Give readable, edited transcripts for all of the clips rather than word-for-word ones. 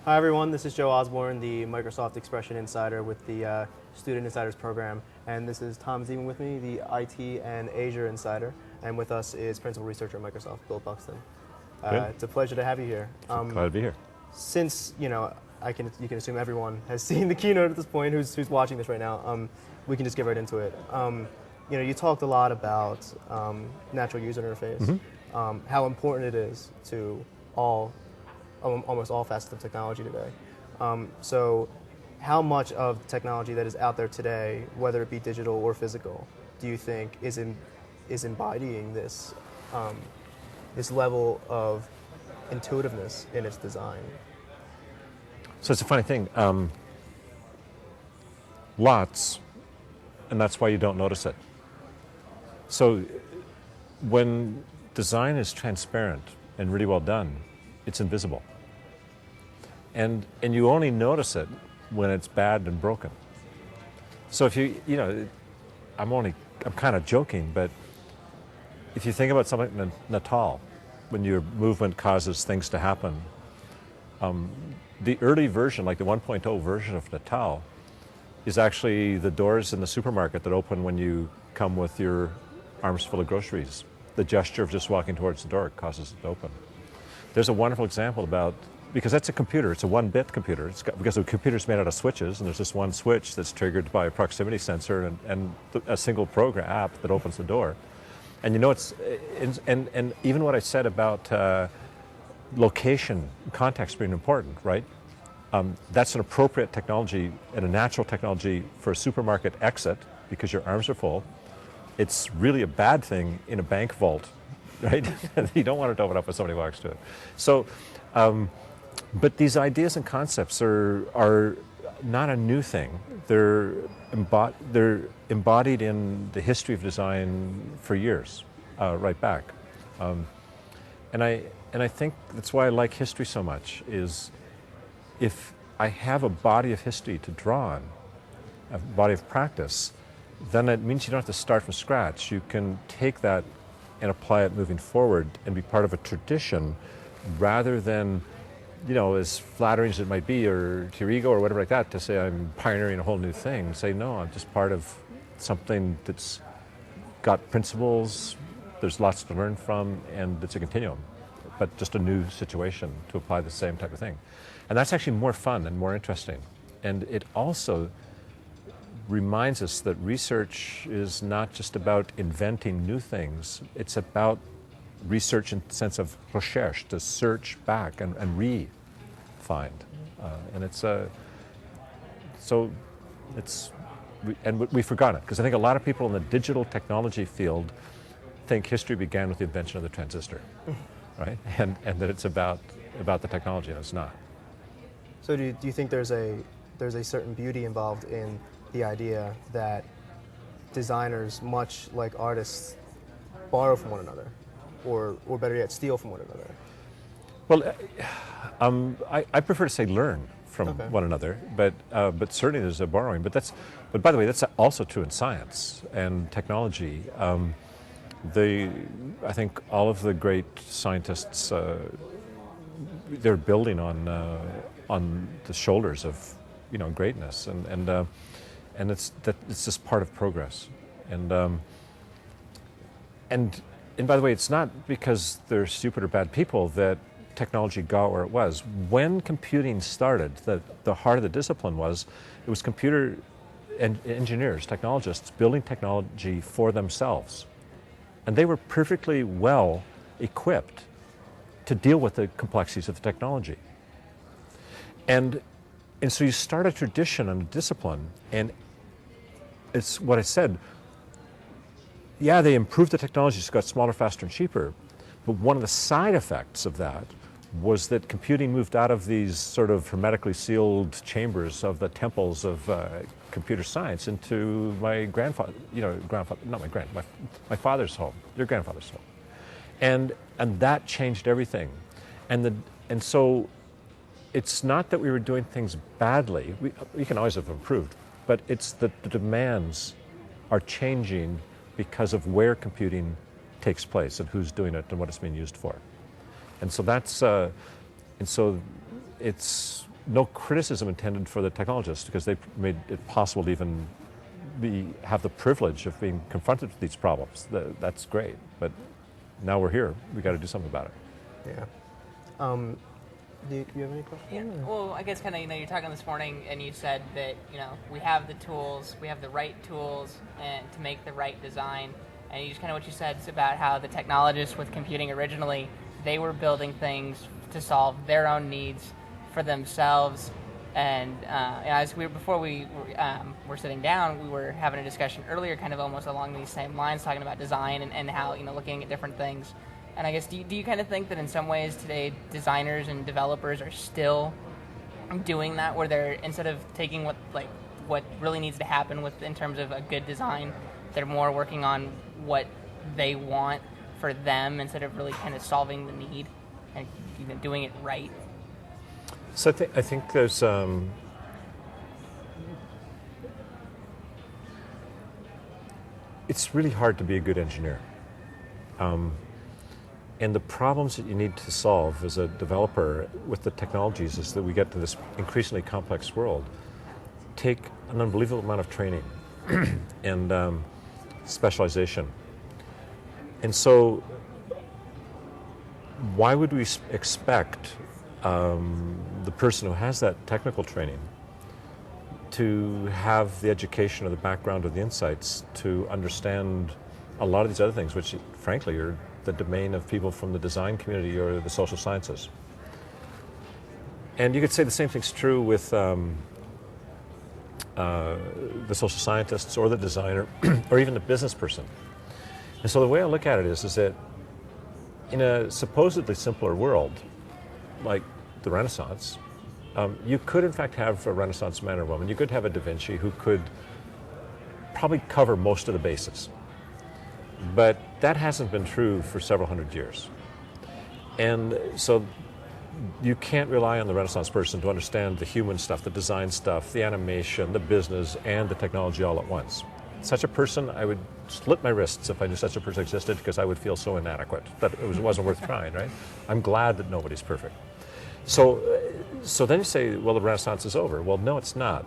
Hi everyone, this is Joe Osborne, the Microsoft Expression Insider with the Student Insiders program, and this is Tom Ziegman with me, the IT and Azure Insider, and with us is Principal Researcher at Microsoft, Bill Buxton. It's a pleasure to have you here. Glad to be here. Since you can assume everyone has seen the keynote at this point, who's watching this right now, we can just get right into it. You talked a lot about natural user interface, how important it is to almost all facets of technology today. So how much of technology that is out there today, whether it be digital or physical, do you think is embodying this level of intuitiveness in its design? So it's a funny thing. Lots, and that's why you don't notice it. So when design is transparent and really well done, it's invisible. And you only notice it when it's bad and broken. So if I'm kind of joking, but if you think about something like Natal, when your movement causes things to happen, the early version, like the 1.0 version of Natal, is actually the doors in the supermarket that open when you come with your arms full of groceries. The gesture of just walking towards the door causes it to open. There's a wonderful example because that's a computer, it's a 1-bit computer. Because the computer's made out of switches, and there's just one switch that's triggered by a proximity sensor and a single program app that opens the door. And and even what I said about location, context being important, right? That's an appropriate technology and a natural technology for a supermarket exit because your arms are full. It's really a bad thing in a bank vault, right? You don't want it to open up when somebody walks to it. So, but these ideas and concepts are not a new thing. They're embodied in the history of design for years, right back. And I think that's why I like history so much, is if I have a body of history to draw on, a body of practice, then it means you don't have to start from scratch. You can take that and apply it moving forward and be part of a tradition rather than, as flattering as it might be, or to your ego or whatever like that, to say I'm pioneering a whole new thing. Say, no, I'm just part of something that's got principles, there's lots to learn from, and it's a continuum, but just a new situation to apply the same type of thing. And that's actually more fun and more interesting. And it also reminds us that research is not just about inventing new things, it's about research in the sense of recherche, to search back and re-find. We've forgotten it, because I think a lot of people in the digital technology field think history began with the invention of the transistor, right? And that it's about the technology, and it's not. So do you think there's a certain beauty involved in the idea that designers, much like artists, borrow from one another, or better yet, steal from one another? Well, I prefer to say learn from one another, but certainly there's a borrowing. But by the way, that's also true in science and technology. I think all of the great scientists, they're building on the shoulders of greatness, and it's just part of progress. And by the way, it's not because they're stupid or bad people that technology got where it was. When computing started, the heart of the discipline was computer engineers, technologists, building technology for themselves. And they were perfectly well equipped to deal with the complexities of the technology. And so you start a tradition and a discipline, and it's what I said. Yeah, they improved the technology, so it got smaller, faster, and cheaper. But one of the side effects of that was that computing moved out of these sort of hermetically sealed chambers of the temples of computer science into my my father's home, your grandfather's home. And that changed everything. And so it's not that we were doing things badly. We can always have improved, but it's that the demands are changing because of where computing takes place and who's doing it and what it's being used for. And so that's, and so it's no criticism intended for the technologists, because they made it possible to even have the privilege of being confronted with these problems. That's great, but now we're here. We got to do something about it. Yeah. Do you have any questions? Yeah. Well, I guess kind of, you're talking this morning, and you said that, we have the tools, we have the right tools, and to make the right design. And you just kind of what you said is about how the technologists with computing originally, they were building things to solve their own needs for themselves. And as before we were sitting down, we were having a discussion earlier, kind of almost along these same lines, talking about design and how looking at different things. And I guess do you kind of think that in some ways today designers and developers are still doing that, where they're, instead of taking what really needs to happen in terms of a good design, they're more working on what they want for them instead of really kind of solving the need and doing it right? So I think there's it's really hard to be a good engineer. And the problems that you need to solve as a developer with the technologies, as that we get to this increasingly complex world, take an unbelievable amount of training and specialization. And so why would we expect the person who has that technical training to have the education or the background or the insights to understand a lot of these other things, which frankly are the domain of people from the design community or the social sciences? And you could say the same thing's true with the social scientists or the designer or even the business person. And so the way I look at it is that in a supposedly simpler world, like the Renaissance, you could in fact have a Renaissance man or woman. You could have a Da Vinci who could probably cover most of the bases. But that hasn't been true for several hundred years. And so you can't rely on the Renaissance person to understand the human stuff, the design stuff, the animation, the business, and the technology all at once. Such a person, I would slit my wrists if I knew such a person existed, because I would feel so inadequate that it wasn't worth trying, right? I'm glad that nobody's perfect. So then you say, well, the Renaissance is over. Well, no, it's not.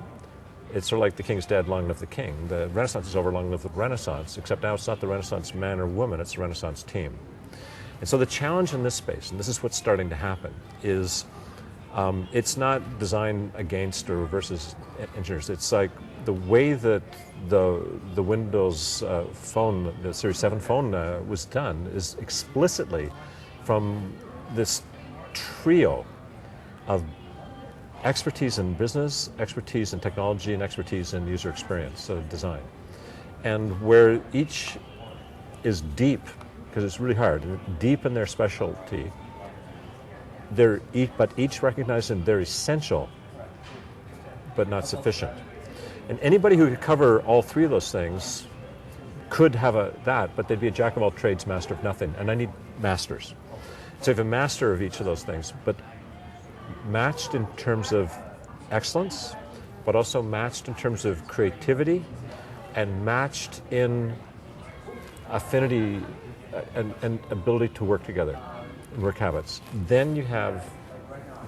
It's sort of like the king's dead, long live the king. The Renaissance is over, long live the Renaissance, except now it's not the Renaissance man or woman, it's the Renaissance team. And so the challenge in this space, and this is what's starting to happen, is it's not design against or versus engineers. It's like the way that the Windows phone, the Series 7 phone was done is explicitly from this trio of expertise in business, expertise in technology, and expertise in user experience, so design. And where each is deep, because it's really hard, deep in their specialty, but each recognizing they're essential, but not sufficient. And anybody who could cover all three of those things could have that, but they'd be a jack of all trades, master of nothing. And I need masters. So you have a master of each of those things, but matched in terms of excellence, but also matched in terms of creativity, and matched in affinity and ability to work together and work habits. Then you have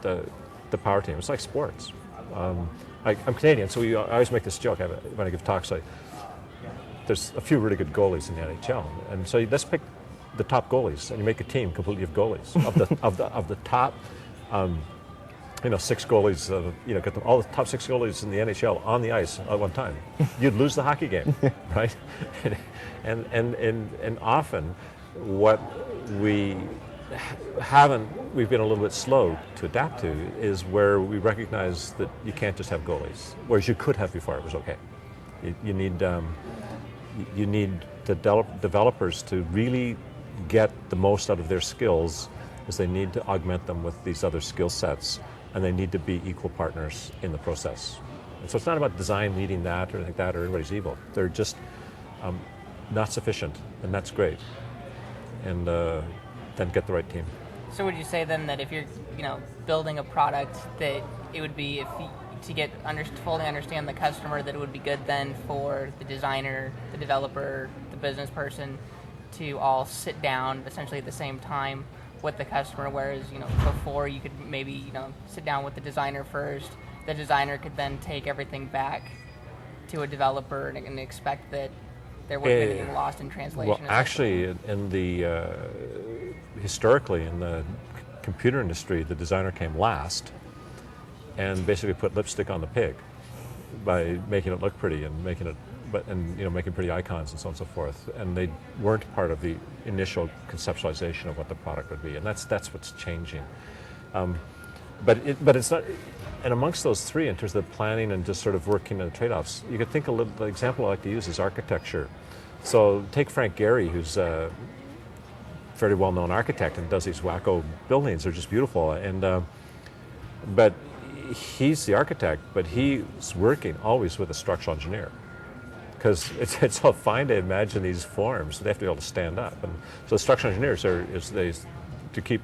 the power team. It's like sports. I'm Canadian, so I always make this joke when I give talks. There's a few really good goalies in the NHL, and so let's pick the top goalies, and you make a team completely of goalies of the top. 6 goalies, get all the top 6 goalies in the NHL on the ice at one time. You'd lose the hockey game, right? And often what we've been a little bit slow to adapt to is where we recognize that you can't just have goalies, whereas you could have before it was okay. You need developers to really get the most out of their skills, as they need to augment them with these other skill sets, and they need to be equal partners in the process. And so it's not about design leading that or anything like that, or everybody's evil. They're just not sufficient, and that's great. And then get the right team. So would you say then that if you're building a product, that it would be to fully understand the customer, that it would be good then for the designer, the developer, the business person to all sit down essentially at the same time with the customer, whereas before you could maybe sit down with the designer first. The designer could then take everything back to a developer and expect that there wasn't anything lost in translation. Well, actually, historically in the computer industry, the designer came last and basically put lipstick on the pig by making it look pretty and making pretty icons and so on and so forth. And they weren't part of the initial conceptualization of what the product would be, and that's what's changing. But it's not. And amongst those three, in terms of the planning and just sort of working on the trade-offs, you could think the example I like to use is architecture. So take Frank Gehry, who's a very well-known architect and does these wacko buildings. They're just beautiful. And but he's the architect, but he's working always with a structural engineer, because it's all fine to imagine these forms. They have to be able to stand up. And so the structural engineers to keep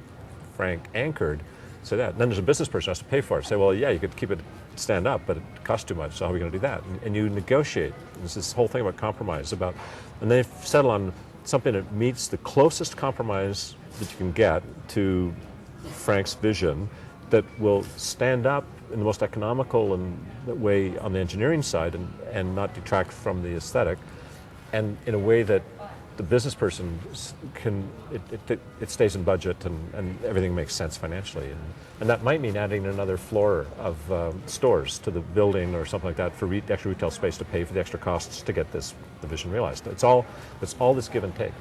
Frank anchored. So that. Then there's a business person who has to pay for it. Say, well, yeah, you could keep it stand up, but it costs too much, so how are we going to do that? And you negotiate. There's this whole thing about compromise, and they settle on something that meets the closest compromise that you can get to Frank's vision that will stand up in the most economical way on the engineering side and not detract from the aesthetic, and in a way that the business person it stays in budget and everything makes sense financially, and that might mean adding another floor of stores to the building or something like that for extra retail space to pay for the extra costs to get the vision realized. It's all this give and take,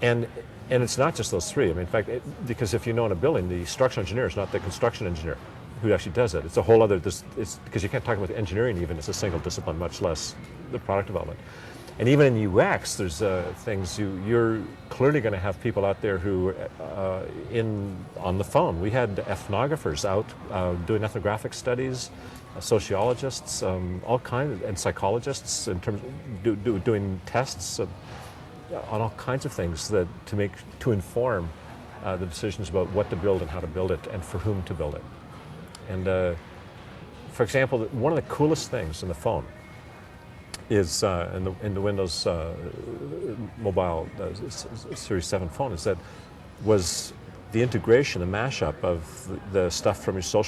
and it's not just those three. I mean, in fact, because if in a building, the structural engineer is not the construction engineer who actually does it. It's a whole other. It's because you can't talk about engineering even. It's a single discipline, much less the product development. And even in UX, there's things you're clearly going to have people out there who, on the phone. We had ethnographers out doing ethnographic studies, sociologists, all kinds, and psychologists in terms of doing tests on all kinds of things to inform the decisions about what to build and how to build it and for whom to build it. And for example, one of the coolest things in the phone is in the Windows Mobile Series 7 phone was the integration, the mashup of the stuff from your social